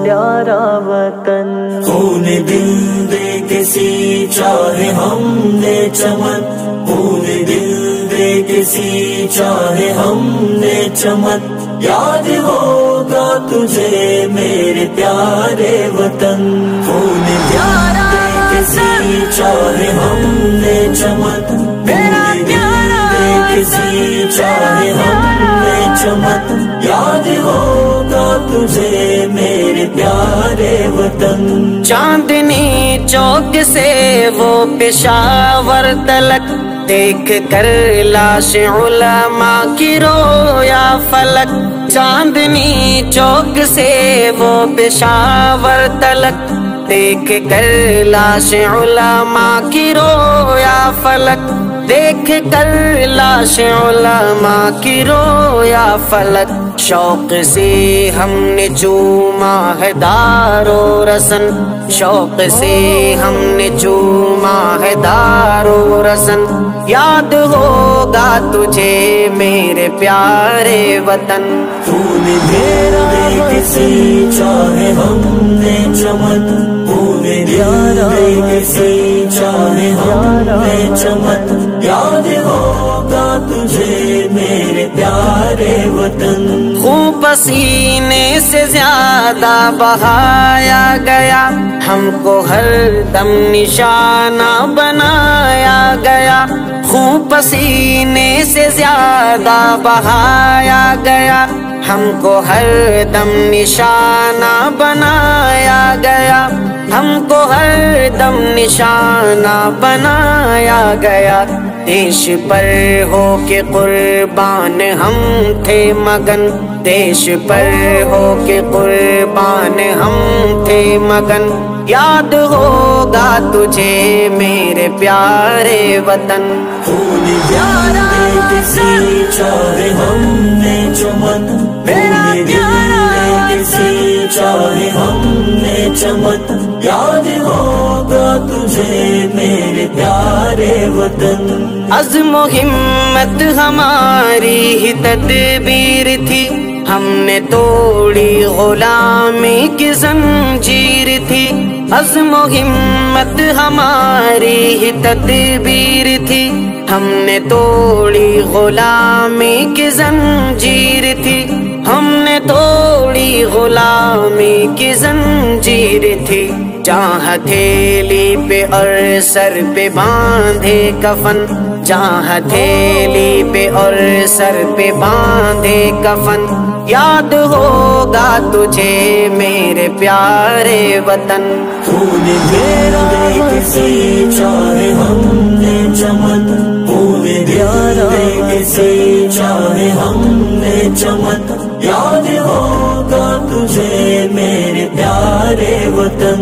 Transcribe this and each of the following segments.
پیارا وطن. خون دل دے کے سینچا ہے ہم نے چمن، خون دل دے کے سینچا ہے ہم نے چمن. یاد ہوگا تجھے میرے پیارے وطن. خون دل دے کے سینچا ہے ہم نے چمن، خون دل دے کے سینچا ہے ہم نے چمن. یاد ہوگا تجھے میرے پیارے وطن. چاندنی چوک سے وہ پشاور تلک، دیکھ کر لاش علماء کی رویا فلک. چاندنی چوک سے وہ پشاور تلک، دیکھ کر لاش علماء کی رویا فلک. دیکھ کر لاش علماء کی رویا فلک. شوق سے ہم نے چوما ہے دار و رسن، شوق سے ہم نے چوما ہے دار و رسن. یاد ہوگا تجھے میرے پیارے وطن. خون دل دے کے سینچا ہے ہم نے چمن، خون دل دے کے سینچا ہے ہم نے چمن. یاد ہوگا تجھے میرے پیارے وطن. خون پسینے سے زیادہ بہایا گیا، ہم کو ہر دم نشانہ بنایا گیا. خون پسینے سے زیادہ بہایا گیا، ہم کو ہر دم نشانہ بنایا گیا. ہم کو ہر دم نشانہ بنایا گیا. دیش پر ہو کے قربان ہم تھے مگن، دیش پر ہو کے قربان ہم تھے مگن. یاد ہوگا تجھے میرے پیارے وطن. خون دل دے کے سینچا ہے ہم نے چمن، خون دل دے کے سینچا ہے ہم نے چمن. یاد ہوگا تجھے میرے پیارے وطن. عزم و ہمت ہماری ہی تدبیر تھی، ہم نے توڑی غلامی کی زنجیر تھی. عزم و ہمت ہماری ہی تدبیر تھی، ہم نے توڑی غلامی کی زنجیر تھی. ہم نے توڑی غلامی کی زنجیر تھی. جہاں ہتھیلی پہ اور سر پہ باندھے کفن، جہاں ہتھیلی پہ اور سر پہ باندھے کفن. یاد ہوگا تجھے میرے پیارے وطن. خون دل دے کے سینچا ہے ہم نے چمن، خون دل دے کے سینچا ہے ہم نے چمن. یاد ہوگا تجھے میرے پیارے وطن.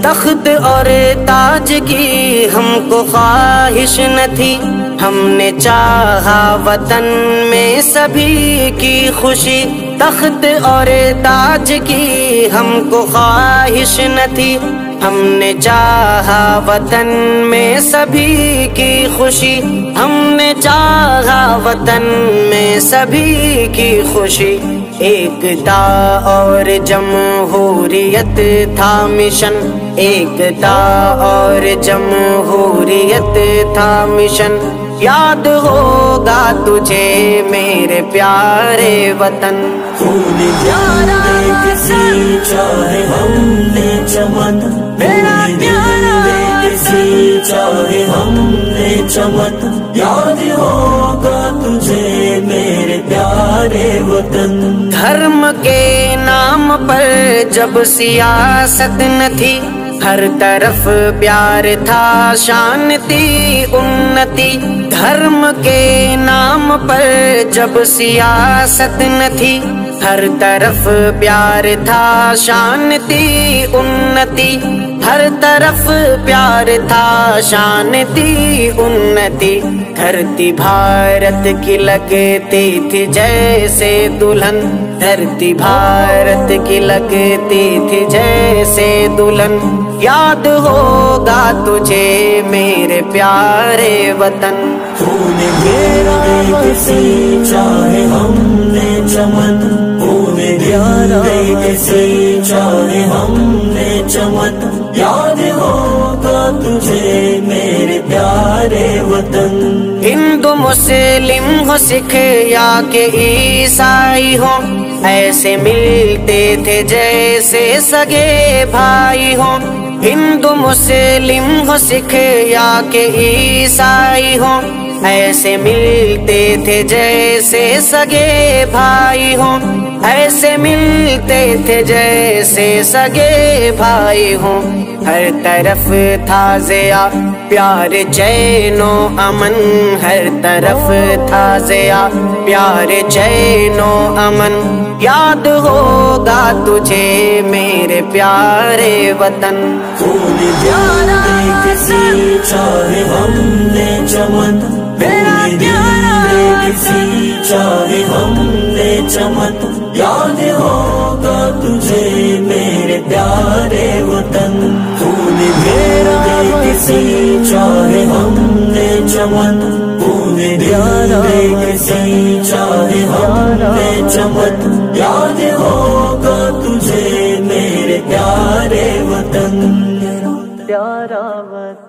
تخت اور تاج کی ہم کو خواہش نہ تھی، ہم نے چاہا وطن میں سبھی کی خوشی. تخت اور تاج کی ہم کو خواہش نہ تھی، ہم نے چاہا وطن میں سبھی کی خوشی. ہم نے چاہا وطن میں سبھی کی خوشی. ایکتا اور جمہوریت تھا مشن، ایکتا اور جمہوریت تھا مشن. یاد ہوگا تجھے میرے پیارے وطن. خون دل دے کے سینچا ہے ہم نے چمن، خون دل دے کے سینچا ہے ہم نے چمن. یاد ہوگا تجھے میرے پیارے وطن. دھرم کے نام پر جب سیاست نہ تھی، ہر طرف پیار تھا شان تھی انتی. دھرم کے نام پر جب سیاست نہ تھی، ہر طرف پیار تھا شان تھی انتی. ہر طرف پیار تھا شان تھی انتی. دھرتی بھارت کی لگتی تھی جیسے دلہن، دھرتی بھارت کی لگتی تھی جیسے دلہن. یاد ہوگا تجھے میرے پیارے وطن. خون دل دے کے سینچا ہے ہم نے چمن، خون دل دے کے سینچا ہے مسلم ہو سکھ یا کہ عیسائی ہو، ایسے ملتے تھے جیسے سگے بھائی ہو۔ ہندو مسلم ہو سکھ یا کہ عیسائی ہو، ایسے ملتے تھے جیسے سگے بھائی ہوں، ایسے ملتے تھے جیسے سگے بھائی ہوں۔ ہر طرف تھا ضیا پیار چین و امن، ہر طرف تھا ضیا پیار چین و امن۔ یاد ہوگا تجھے میرے پیارے وطن، خون دل دے کسی چاہے ہم نے چمن، خون دل دے کسی چاہے ہم نے چمن۔ یاد ہوگا تجھے میرے پیارے وطن، خون دل دے کسی چاہے ہم نے چمن، خون دل دے کسی چاہے ہم نے چمن۔ یاد ہوگا تجھے میرے پیارے وطن، پیارا وطن۔